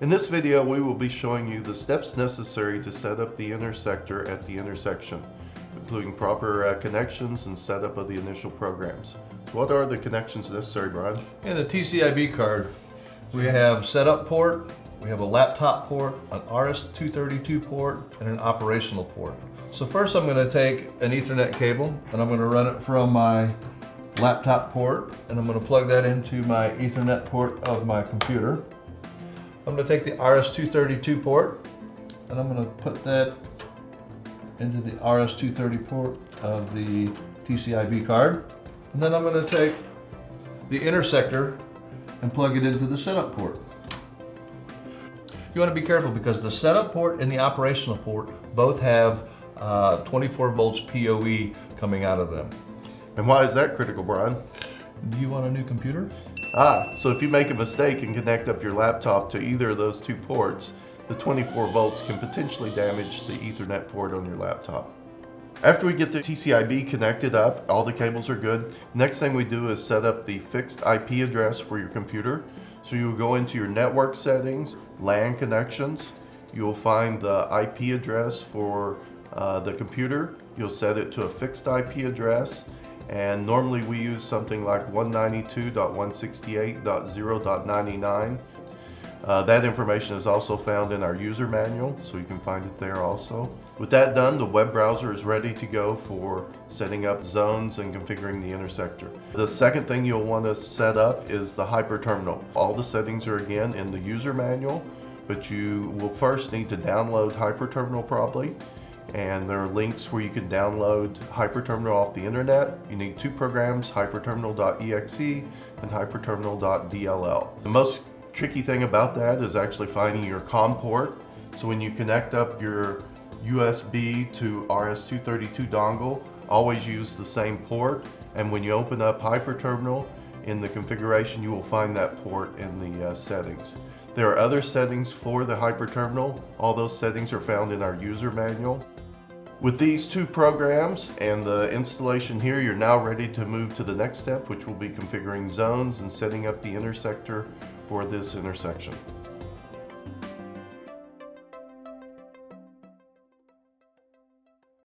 In this video, we will be showing you the steps necessary to set up the intersector at the intersection, including proper connections and setup of the initial programs. So what are the connections necessary, Brian? In a TCIB card, we have setup port, we have a laptop port, an RS-232 port, and an operational port. So first I'm going to take an Ethernet cable and I'm going to run it from my laptop port and I'm going to plug that into my Ethernet port of my computer. I'm going to take the RS-232 port and I'm going to put that into the RS-230 port of the TCIB card. And then I'm going to take the intersector and plug it into the setup port. You want to be careful because the setup port and the operational port both have 24 volts PoE coming out of them. And why is that critical, Brian? Do you want a new computer? So if you make a mistake and connect up your laptop to either of those two ports, the 24 volts can potentially damage the Ethernet port on your laptop. After we get the TCIB connected up, all the cables are good. Next thing we do is set up the fixed IP address for your computer. So you'll go into your network settings, LAN connections. You'll find the IP address for the computer. You'll set it to a fixed IP address. And normally we use something like 192.168.0.99. That information is also found in our user manual, so you can find it there also. With that done, the web browser is ready to go for setting up zones and configuring the intersector. The second thing you'll want to set up is the hyperterminal. All the settings are again in the user manual, but you will first need to download hyperterminal probably. And there are links where you can download hyperterminal off the internet. You need two programs, hyperterminal.exe and hyperterminal.dll. The most tricky thing about that is actually finding your COM port. So when you connect up your USB to RS-232 dongle, always use the same port. And when you open up hyperterminal in the configuration, you will find that port in the settings. There are other settings for the hyperterminal. All those settings are found in our user manual. With these two programs and the installation here, you're now ready to move to the next step, which will be configuring zones and setting up the intersector for this intersection.